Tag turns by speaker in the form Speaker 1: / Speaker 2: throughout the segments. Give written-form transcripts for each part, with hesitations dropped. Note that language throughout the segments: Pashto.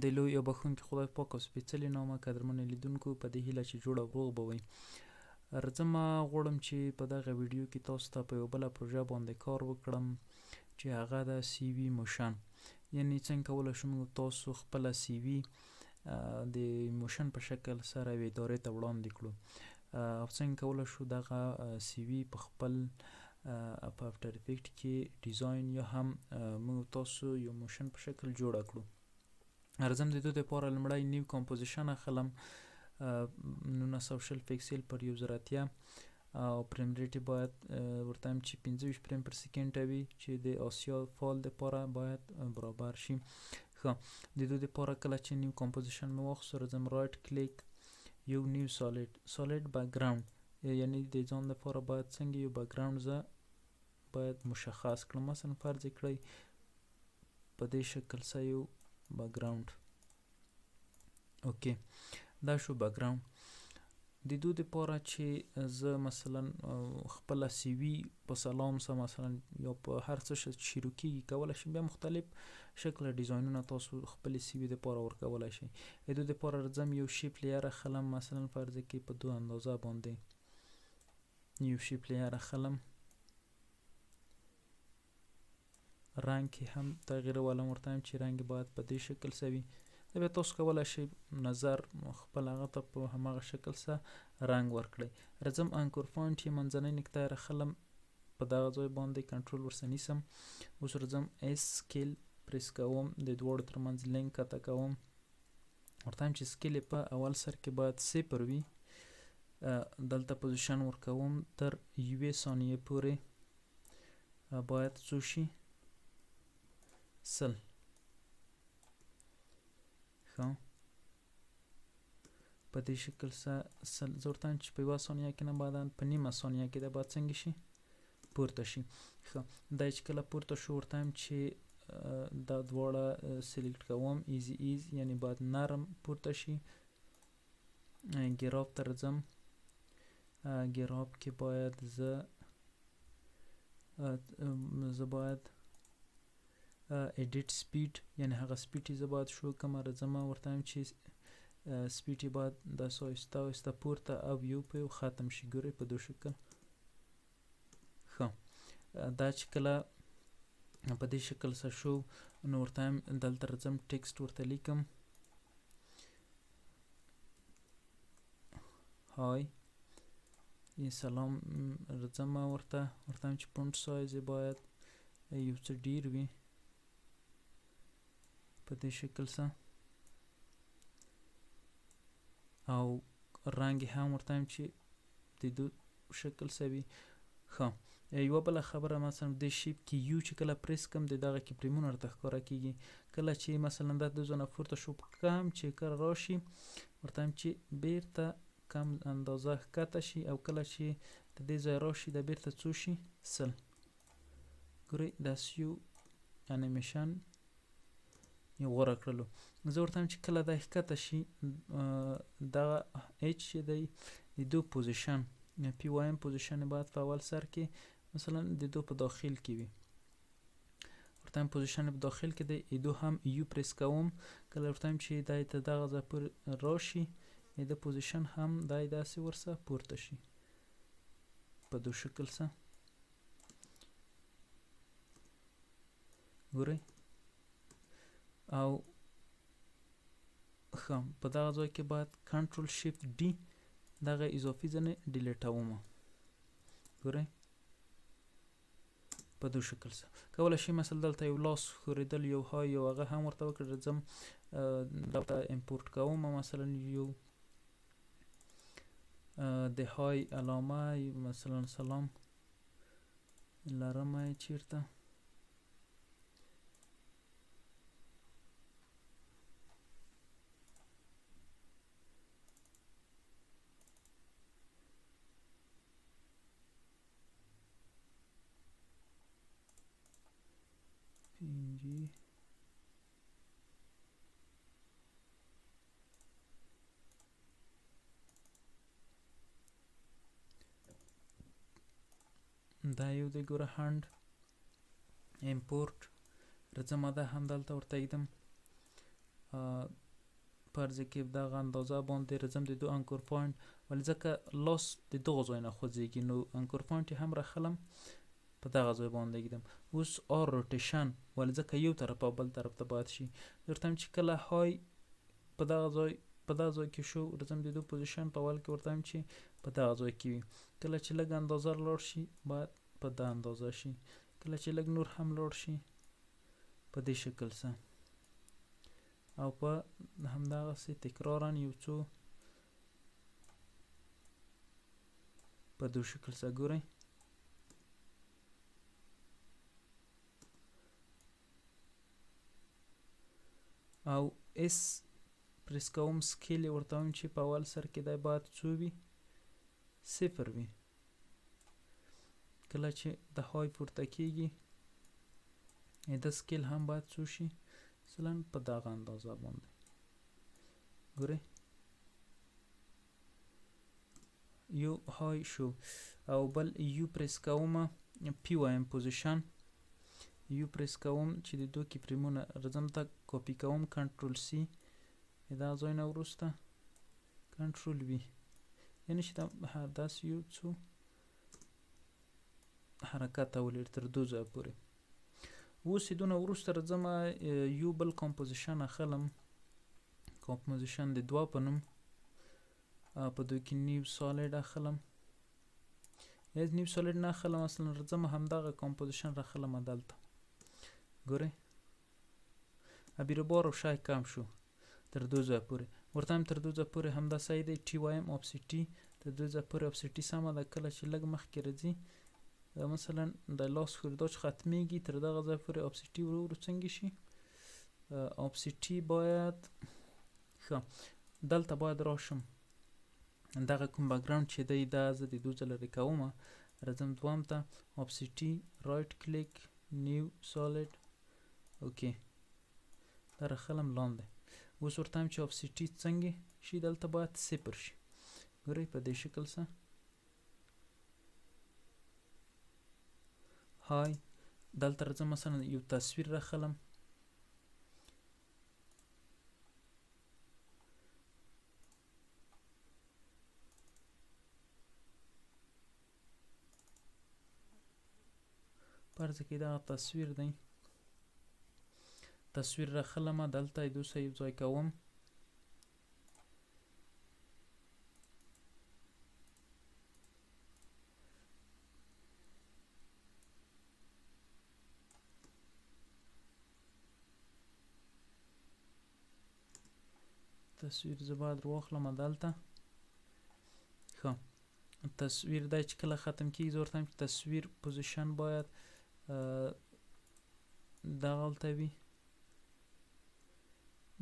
Speaker 1: د لوی او بخښونکي خدای پاک او سپېڅلي نامه قدرمنو لیدونکو په دې هیله چې جوړه روغ به وئ. راځم غواړم چې په دغه ویډیو کې تاسو ته په یوه بله پروژه باندې کار وکړم چې هغه د سی وي موشن، یعنې څنګه کولی شو موږ تاسو خپله سی وي د موشن په شکل سره یوې ادارې ته وړاندې کړو، او څنګه کولی شو دغه سی وي په خپل په افټر افیکټ کې ډیزاین یا هم موږ تاسو یو موشن په شکل جوړه کړو. راځم د دوی دپاره لومړی نیو کمپوزیشن اخلم 900 پیکسل پر 1080 او فریم ریټ باید ورته وایم چې 25 فریم پر سکند وي چې د آسیا فال دپاره باید برابر شي. ښه، د دوی دپاره کله چې نیو کمپوزیشن مې واخیستو راځم رایټ کلیک یو نیو سالډ بیکګراوند، یعنې د ځان دپاره باید څنګه یو بیکګراوند زه باید مشخص کړم. مثلا فرض کړئ په دې شکل څه یو بیکګراوند. اوکې، دا شو بیکګراوند. د دوی دپاره چې زه مثلا خپله سی وي په سلام سره مثلا یا په هر څه شروع کېږي کولی شم، بیا مختلف شکله ډیزاینونه تاسو خپلې سی وي دپاره ورکولی شئ. د دوی دپاره راځم یو شیپ لیر اخلم، مثلا فرض کړئ په 2 اندازه باندې یو شیپ لیر اخلم، رنګ کې هم تغییرولم، ورته وایم چې رنګ باید په دې شکل څه وي. بیا تاسو کولی شئ نظر خپل هغه ته په هماغه شکل څه رنګ ورکړئ. راځم انکور پوینټ یې منځنۍ نقطه یې راخلم، په دغه ځای باندې کنټرول ورسره نیسم. اوس راځم ایس سکیل پریس کوم، د دواړو ترمنځ لینک قطع کوم، ورته وایم چې سکیل یې په اول سر کې باید 0 وي. دلته پوزیشن ورکوم تر 1 ثانیې پورې باید څو شي 100. ښه، په دې شکل زه ورته وایم چې په 1 ثانیه کې نه بعدا په 1/2 ثانیه کې دا باید څنګه شي پورته شي. ښه، دا چې کله پورته شو ورته وایم چې دا دواړه سلیکټ کوم ایزی یعنی باید نرم پورته شي. ګراب ته راځم، ګراب کې باید زه باید ایډیټ سپیډ یعنی هغه سپیډ چې زه باید شو کوم، راځم ورته وایم چې سپیډ یې باید داسې آهسته آهسته پورته او یو په یو ختم شي. ګورئ په دې شکل. ښه، دا چې کله په دې شکل څه شو نو ورته وایم دلته راځم ټکسټ ورته لیکم، های سلام. راځم ورته وایم چې فونټ سایز یې باید یو څه ډیر وي په دې شکل څه، او رنګ هم ورته وایم چې د دو شکل څه وي. ښه، یوه بله خبره مثلا د شیپ کې یو چې کله پریس کړم د دغه کې فریمونه راته ښکاره کېږي. کله چې مثلا دا 2 ځله پورته شو کم چې کله راشي ورته وایم چې بیرته کم اندازه ښکته شي، او کله چې د دې ځای راشي دا بیرته څو شي 100. ګورئ داسې یو انیمیشن یې غوره کړلو. زه ورته وایم چې کله دا ښکته شي دغه ایچ چې دی د دو پوزیشن پی وایم پوزیشن باید په اول سر کې مثلا د دو په داخل کې وي. ورته وایم پوزیشن په داخل کې دی، دو هم یو پریس کوم، کله ورته وایم چې دا ته دغه ځای پورې راشي د پوزیشن هم دای داسې ورسه پورته شي په دو شکل څه. ګورئ، او ښه په دغه ځای کې باید کنټرول شیفت ډي دغه اضافي ځنې ډیلیټوم. ګورئ په دو شکل څه کولی شي مثلا دلته یو لاس ښورېدل یو های یو هغه هم ورته وکړه. راځم دلته امپورټ کوم، مثلا یو د های علامه مثلا سلام لرمه چیرته پینجی دا یو دی. ګوره هند امپورټ راځم دا هم دلته ورته ایږدم فرض کې دغه اندازه باندې راځم د دو انکور پوینټ ولې ځکه لاس د دغه ځای نه خوځېږي نو انکور پوینټ یې هم راخلم په دغه ځای باندې ږدم. اوس آر روټیشن ولې ځکه یو طرف او بل طرف ته باید شي درته چې کله های په دغه ځای کې شو راځم د دو پوزیشن په اول کې ورته چې په دغه ځای کې وي کله چې لږ اندازه لاړ شي باید په دا اندازه شي کله چې لږ نور هم لاړ شي په دې شکل سره او په همدغسې تکرارا یو څو په دو شکل سره ګورئ او اس پریس کوم سکیل ورته وایم چې په اول سر کې دی باید څو وي 0 وي کله چې د های پورته کیږي د سکیل هم باید څو شي مثلا په دغه اندازه باندې ګورئ یو های شو او بل یو پریس کوم پی وایم پوزیشن یو پریس کوم چې د دو کې پریمونه راځم ته کاپی کوم کنټرول سی دا ځای نه وروسته کنټرول وی یعنی چې داسې یو څو حرکت ولري تر دو ځایه پورې اوس یې دونه وروسته راځم یو بل کمپوزیشن اخلم کمپوزیشن د دوه په نوم په دوی کې نیو سالډ اخلم یا نیو سالډ نه اخلم اصلا راځم همدغه کمپوزیشن راخلم دلته ګورئ بیرو بار او شای کم شو تر دو ځایه پورې ورته هم تر دو ځایه پورې همدا صحیح دی ټي وایم اپسیټي تر دو ځایه پورې اپسیټي سمه ده کله چې لږ مخکې راځي مثلا د لاس خوردا چې ختمیږي تر دغه ځای پورې اپسیټي ورو څنګه شي اپسیټي باید ښه دلته باید راشم دغه کوم بکګراوند چې دی دا زه د دو ځله لرې کومه راځم دوام ته اپسیټي رایټ کلیک نیو سالډ اوکې دا راخلم لاندې اوس ورته هم چې اپسیټي څنګه شي دلته باید 0 شي ګورئ په دې شکل سره های دلته راځم مثلا یو تصویر راخلم فرض کې دا تصویر دی تصویر راخلم دلته یې دوسه یو ځای کوم تصویر زه باید واخلم دلته ښه تصویر دی چې کله ختم کیږي زه ورته وایم چې تصویر پوزیشن باید دغلته وي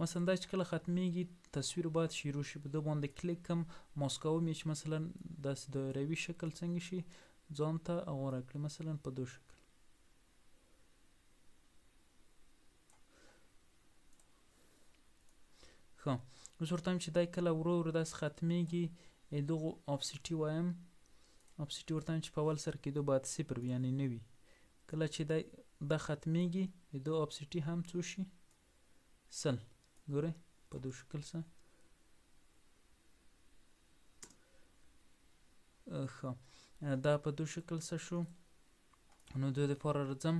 Speaker 1: مثلا دا چې کله ختمیږي تصویر باید شروع شي په دو باندې کلیک کم ماوس کوم چې مثلا داسې دایروي شکل څنګه شي ځان ته غوره کړي مثلا په دو شکل ښه اوس ورته وایم چې دی کله ورو ورو داسې ختمیږي دغو اپسیټي وایم اپسیټي ورته وایم چې په اول سر کې دو باید 0 وي یعنې نه وي کله چې دا ختمیږي دو اپسیټي هم څو شي 100 ګورئ په دو شکل سره ښه دا په دو شکل سره شو نو د لپاره راځم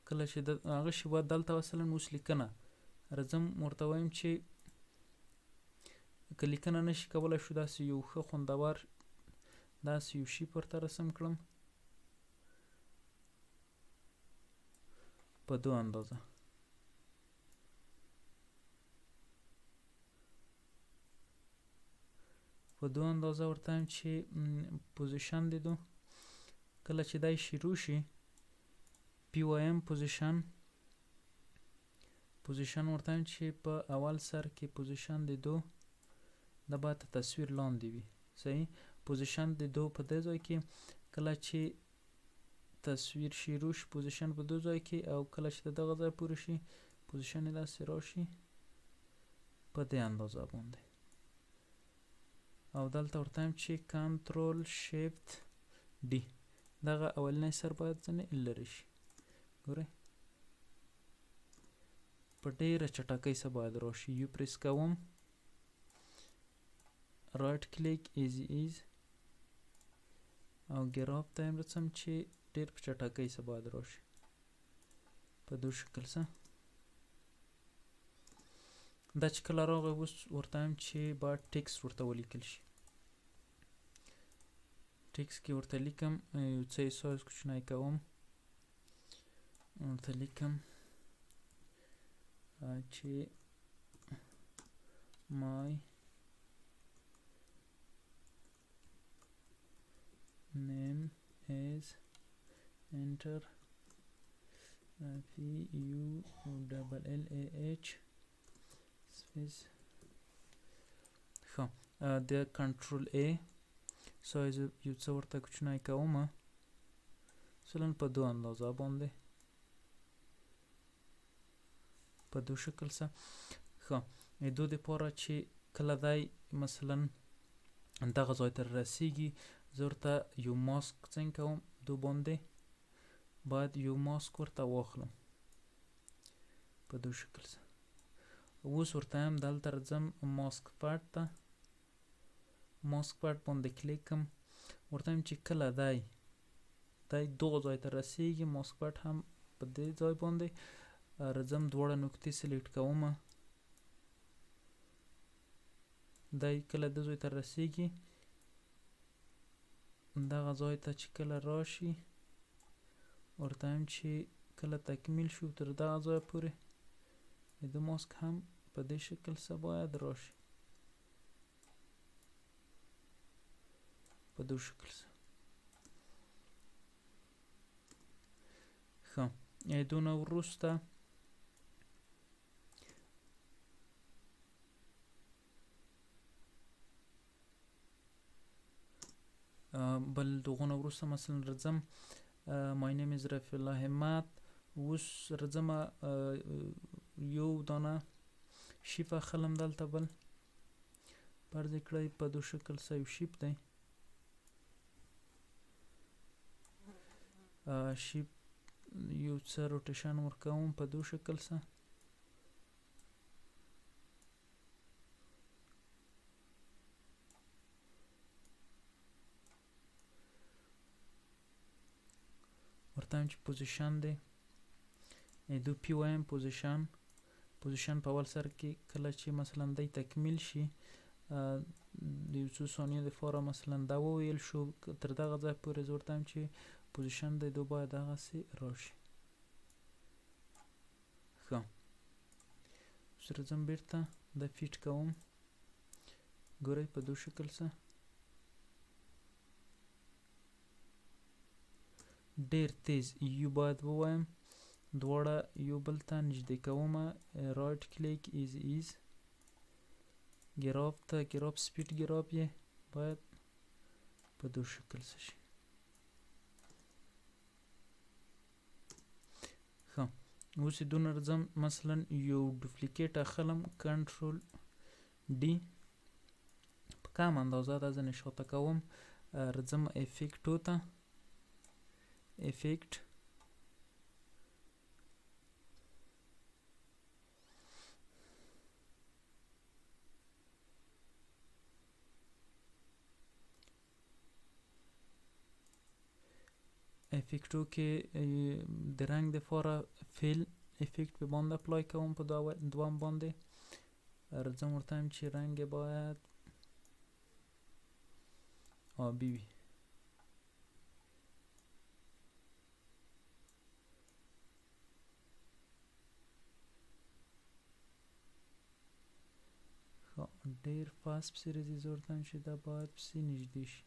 Speaker 1: کله چې هغه شی باید دلته مثلا اوس لیکنه راځم ورته وایم چې که لیکنه نشي کولی شو داسې یو ښه خوندور داسې یو شي پورته رسم کړم په دو اندازه په دو اندازه ورته وایم چې پوزیشن د دو کله چې دی شروع شي پی وایم پوزیشن ورته وایم چې په اول سر کې پوزیشن د دو دا باید تصویر لاندې وي صحیح پوزیشن د دو په دې ځای کې کله چې تصویر شروع شي پوزیشن په دو ځای کې او کله چې دغه ځای پورې شي پوزیشن یې داسې راشي په دې اندازه باندې او دلته ورته وایم چې کنټرول شیفت ډي دغه اولنی سر باید ځنې لرې شي ګورئ په ډیره چټکۍ سره باید راشي. یو پریس کوم، رایټ کلیک ایز او ګراف ته هم رسم چې ډیر په چټکۍ سره باید راشي په دو شکل سره. دا چې کله راغی اوس ورته هم چې باید ټکست ورته ولیکل شي. ټکست کې ورته لیکم، یو څه یې سایز کوچنی کوم، ورته لیکم چې my name is enter PULLAH space. ښه د کنټرول A سایز یو څه ورته کوچنی کوم، مثلا په دو اندازه باندې په دو شکل سره. ښه دو دپاره چې کله دی مثلا دغه ځای ته رسیږي زه ورته یو ماسک څنګه کوم، دو باندې باید یو ماسک ورته واخلم په دو شکل سره. اوس ورته هم دلته راځم ماسک پډ ته، ماسک پډ باندې کلیک کوم، ورته هم چې کله دی دغه ځای ته رسیږي ماسک پډ هم په دې ځای باندې راځم دواړه نقطې سلیکټ کوم، دی کله دې ځای ته رسیږي دغه ځای ته چې کله راشي ورته هم چې کله تکمیل شو تر دغه ځای پورې د ماسک هم په دې شکل سره باید راشي په دو شکل سره. ښه دونه وروسته بل دغونه وروسته مثلا راځم my name is رفیع الله همت. اوس راځم یو دانه شیپ اخلم دلته بل فرض کړئ په دو شکل سره یو شیپ دی، شیپ یو څه روټیشن ورکوم په دو شکل سره. ورته هم چې پوزیشن دی دو پی وایم پوزیشن په اول سر کې کله چې مثلا دی تکمیل شي د یو څو ثانیو دپاره مثلا دا وویل شو تر دغه ځای پورې زه ورته هم چې پوزیشن دی دو باید دغسې راشي. ښه اوس راځم بیرته دا فیټ کوم، ګورئ په دو شکل سره ډیر تیز یو باید ووایم، دواړه یو بل ته نږدې کوم، رایټ کلیک ایز ګراف ته ګراف سپیډ ګراف یې باید په دو شکل سره شي. ښه اوس یې دونه راځم مثلا یو ډوپلیکیټ اخلم کنټرول ډي په کم اندازه دا زه نشاته کوم، راځم افیکټو ته افیکټ افیکټو کې د رنګ دپاره فیل افیکټ په باندې اپلای کوم په دوام باندې راځم ورته هم چې رنګ باید آبي وي. ډیر فاست پسې راځي زه ورته هم چې دا باید پسې نږدې شي.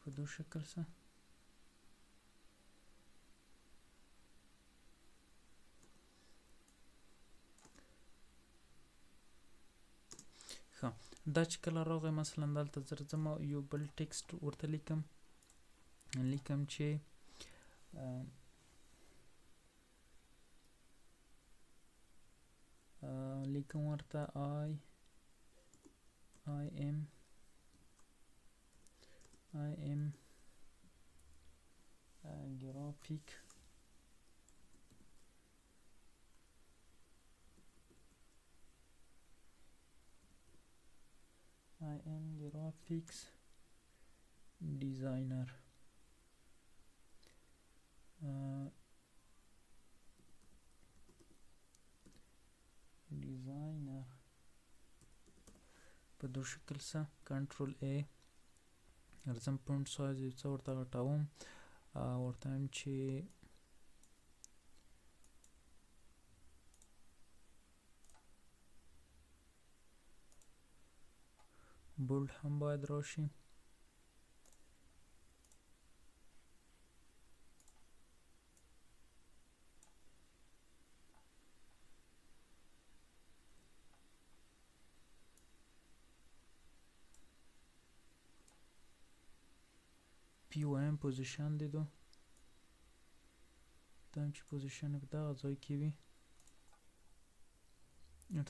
Speaker 1: په دو شکل سره ښه دا چې کله راغی مثلا دلته زه راځم یو بل ټکسټ ورته لیکم چې لیکم ورته I am graphic I am graphics designer په دو شکل سره کنټرول A ارزم فونټ سایز یو څه ورته غټوم ورته هم چې بولډ هم باید راشي پی وایم پوزیشن دیدو تایم چې پوزیشن په دغه ځای کې وي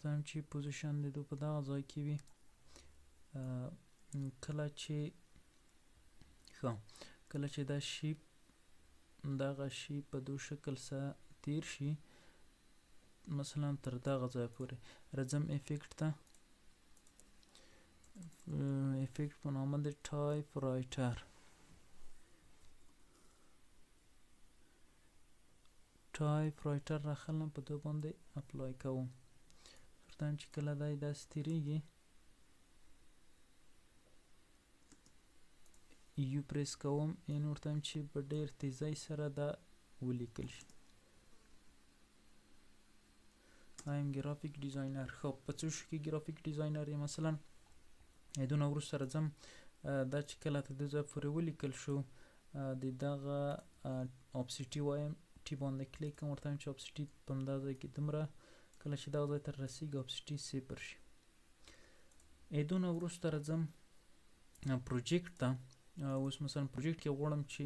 Speaker 1: تایم چې پوزیشن دیدو په دغه ځای کې وي کله چې دا شیپ دغه شیپ په دو شکل سره تیر شي مثلا تر دغه ځای پورې راځم افیکټ ته افیکټ په نامه د ټایپ رایټر راخلم په دو باندې اپلای کوم ترڅو چې کله دا داسې تیریږي یو پریس کوم یعنې ورته وایم چې په ډېر تیزۍ سره دا ولیکل شي I am graphic designer خب په څه شو کې graphic designer یم مثلا دونه وروسته راځم دا چې کله ته د ځای پورې ولیکل شو د دغه اپسیټي وایم ټي باندې کلیک کوم ورته وایم چې اپسیټي په همدا ځای کې دومره کله چې دغه ځای ته رسیږي اپسیټي صفر شي دونه وروسته راځم پروجیکټ ته اوس مثلا پروجیکټ کې غواړم چې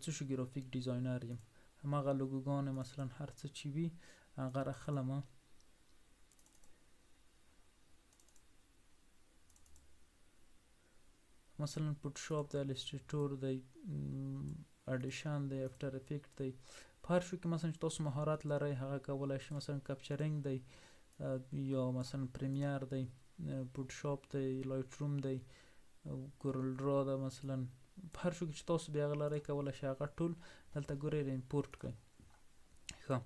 Speaker 1: څه شو ګرافیک ډیزاینر یم هماغه لوګوګانې مثلا هر څه چې وي هغه راخلمه مثلا فوټوشاپ دی الستریټور دی اډیشن دی افټر افیکټ دی په هر شو کې مثلا چې تاسو مهارت لرئ هغه کولی شئ مثلا کپچرینګ دی یا مثلا پریمیر دی فوټوشاپ دی لایټ روم دی کورل ډرا ده مثلا په هر شو کې چې تاسو بیا هغه لرئ کولی شئ هغه ټول دلته ګورئ امپورټ کړئ ښه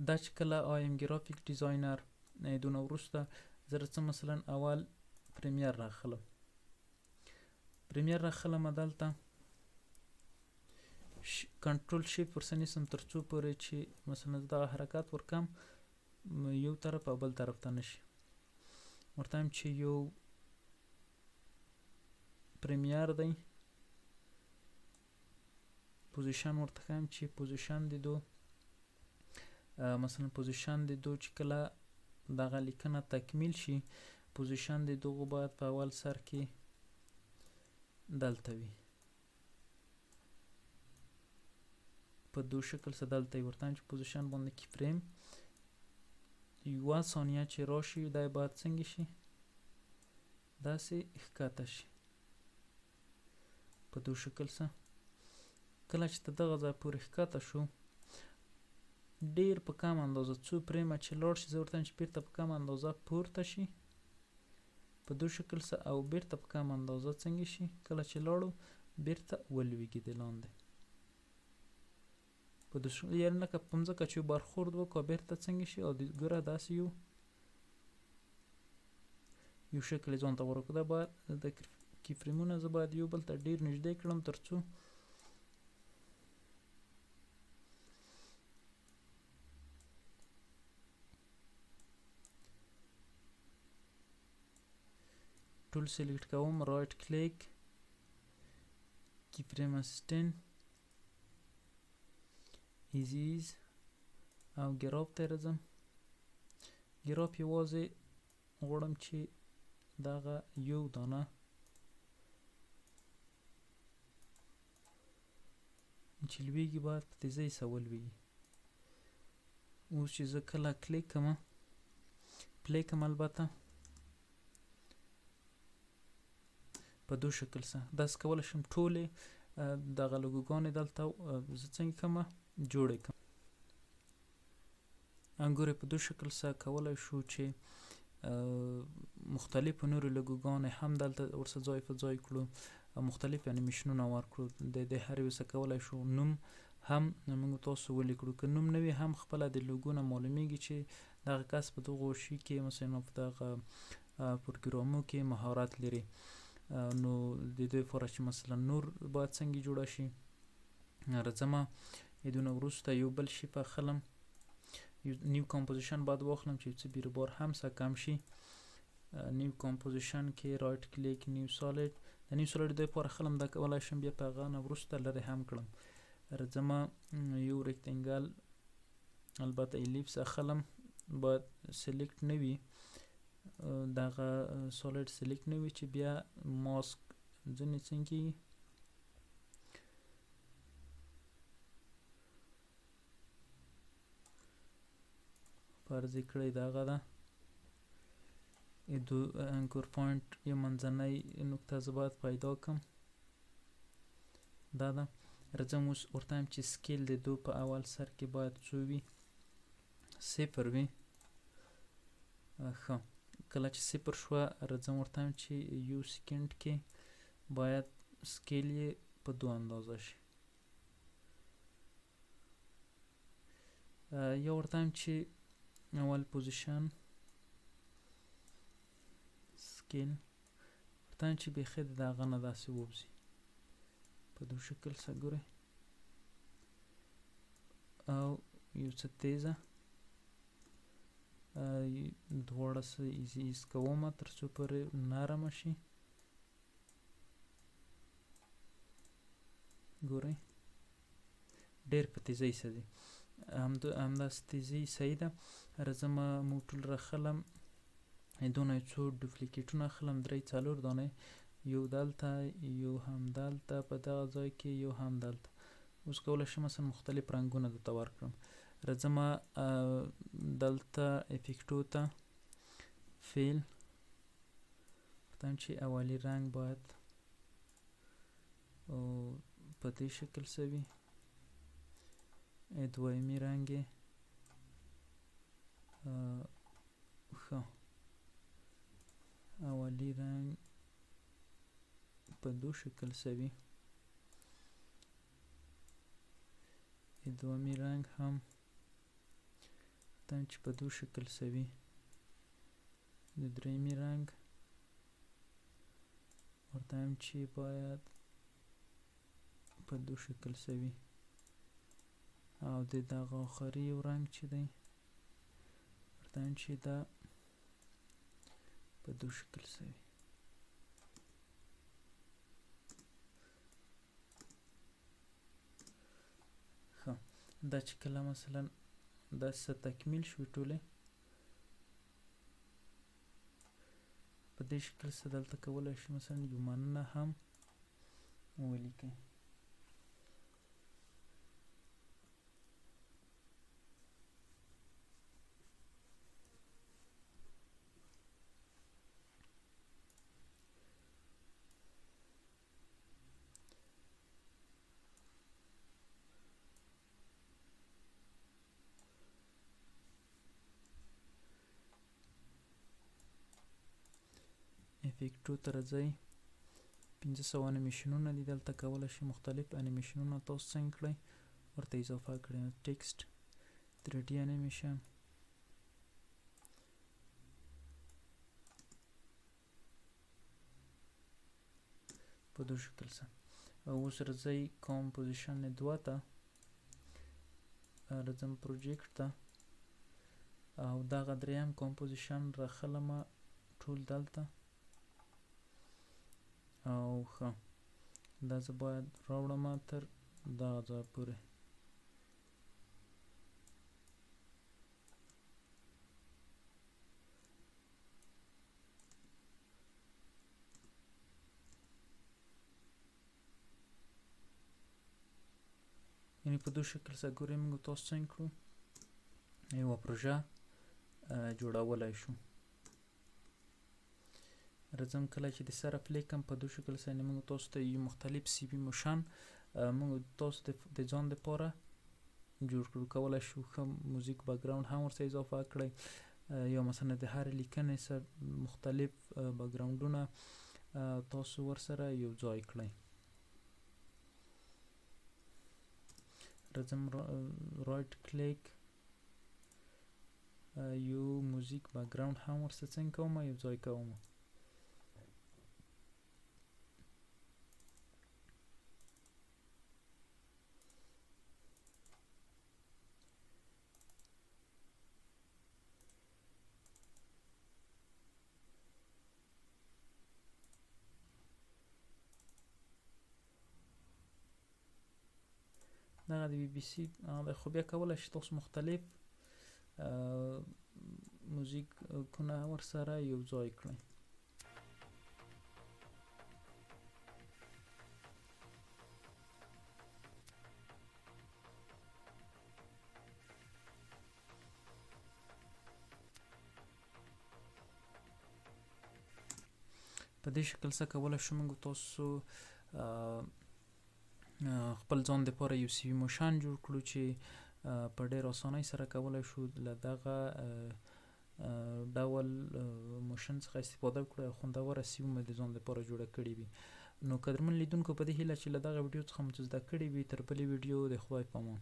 Speaker 1: دا چې کله آی ایم ګرافیک ډیزاینر دونه وروسته زه راځم مثلا اول پریمیر راخلم دلته کنټرول شیفت ورسره نیسم تر څو پورې چې مثلا دغه حرکات ورکم یو طرف او بل طرف ته نشي ورته وایم چې یو پریمیر دی پوزیشن ورته ښایم چې پوزیشن د دو مثلا پوزیشن د دو چې کله دغه لیکنه تکمیل شي پوزیشن د دغو باید په اول سر کې دلته وي په دو شکل سره دلته وي ورته وایم چې پوزیشن باندې کې فریم یوه ثانیه چې راشي دا باید څنګه شي داسې ښکته شي په دو شکل سره کله چې ته دغه ځای پورې ښکته شو ډېر په کم اندازه څو پریمه چې لاړ شي زه ورته وایم چې بیرته په کم اندازه پورته شي په دو شکل سره او بیرته په کم اندازه څنګه شي کله چې لاړو بیرته ولویږي د لاندې په دو شکل یعنې لکه په مځکه چې برخورد وکړو بیرته څنګه شي او ګوره داسې یو شکل یې ځان ته ورکړو دا باید د کی فریمونه زه باید یو بل ته ډېر نږدې کړم تر څو ټول سلیکټ کوم رایټ کلیک کی فریم اسسټنټ ایزیز او ګراف ته راځم ګراف یوازې غواړم چې دغه یو دانه چې لویږي باید په تیزۍ سره ولویږي اوس چې زه کله کلیک کوم پلی کوم البته په دو شکل سره داسې کولی شم ټولې دغه لوګوګانې دلته زه څنګه کوم جوړې کړم. ګورئ په دې شکل سره کولی شو چې مختلفو نورو لوګوګانې هم دلته ورسره ځای په ځای کړو او مختلف انیمیشنونه ورکړو. د هر یو څه کولی شو نوم هم موږ تاسو ولیکړو. که نوم نه وي هم خپله د لوګو نه معلومیږي چې دغه کس په دغو شي کې مثلا په دغه پروګرامو کې مهارت لري. نو د دوی لپاره چې مثلا نور باید څنګه جوړه شي، راځم دونه وروسته یو بل شي په خلم، نیو کمپوزیشن باید واخلم چې څه بیروبار هم څه کم شي. نیو کمپوزیشن کې رایټ کلیک نیو سالید، د نیو سالید د لپاره خلم دا کولی شم بیا په هغه نه وروسته لرې هم کړم. راځم یو ریکټنګل، البته الیپس اخلم، باید سلیکټ نه وي دغه سالید سلیکټ نه وي چې بیا ماسک ځینې څنګه فرض کړی دغه ده دو انکور پوینټ یو منځنۍ نقطه زه باید پیدا کړم، دا ده. راځم اوس ورته وایم چې سکیل د دو په اول سر کې باید څو وي؟ 0 وي. ښه، کله چې 0 شوه راځم ورته وایم چې یو سکند کې باید سکیل یې په 2 اندازه شي. یا ورته وایم چې اول پوزیشن سکیل ورته وایم چې بیخي د هغه نه داسې ووځي په دې شکل سره ګورئ، او یو څه تیزه دواړه څه ایز کوم تر څو پورې نرمه شي. ګورئ ډېر په تیزۍ سره ځي، همداسې تیزۍ صحیح ده. راځم موږ ټول راخلم دونه څو ډوپلیکیټونه اخلم، 3-4 دانې، یو دلته یو هم دلته په دغه ځای کې یو هم دلته. اوس کولی شم مثلا مختلف رنګونه درته ورکړم. راځم دلته افیکټو ته فیل ورته وایم چې اولی رنګ باید په دې شکل سره وي، دویمي رنګ یې ښه، اولی رنګ په دو شکل سره وي، دویمي رنګ هم ورته وایم چې په دو شکل سره وي، د دریمي رنګ ورته وایم چې باید په دو شکل سره وي، او د دغه آخري یو رنګ چې دی ورته وایم چې دا په دو شکل سره وي. ښه، دا چې کله مثلا داسې تکمیل شوي ټولې په دې شکل سره دلته کولی شي مثلا یو مننه هم ولیکئ. افیکټو ته راځئ، 500 انیمیشنونه دي دلته، کولی شي مختلف انیمیشنونه تاسو څنګه کړئ ورته اضافه کړئ. ټیکسټ 3D انیمیشن، په دو شکل سره. اوس راځئ کمپوزیشن 2 ته، راځم پروجیکټ ته، او دغه دریم کمپوزیشن راخلمه ټول دلته، او ښه دا زه باید راوړم تر دغه ځای پورې. یعنې په دو شکل سره ګورئ موږ تاسو څنګه کړو یوه پروژه جوړولی شو. راځم کله چې د سره پلی کړم په دو شکل سره موږ تاسو ته یو مختلف سی وي موشن موږ تاسو د ځان دپاره جوړ کړو. کولای شو ښه موزیک بیکګراوند هم ورته اضافه کړئ یا مثلا د هر لیکنې سره مختلف بیکګراوندونه تاسو ورسره یو ځای کړئ. راځم رایټ کلیک یو موزیک بیکګراوند هم ورسره څنګه کوم یو ځای کوم. دغه د بی بی سی خو بیا کولی شئ تاسو مختلف موزیکونه ورسره یو ځای کړئ. په دې شکل څه کولی شو موږ تاسو خپل ځان دپاره یو سی وي موشن جوړ کړو چې په ډېر اسانۍ سره کولی شو له دغه ډول موشن څخه استفاده وکړو او خوندوره سی وي مو د ځان دپاره جوړه کړې وي. نو قدرمن لیدونکو په دې هیله چې له دغه ویډیو څخه مو څه زده کړي وي. تر بلې ویډیو د خدای په امان.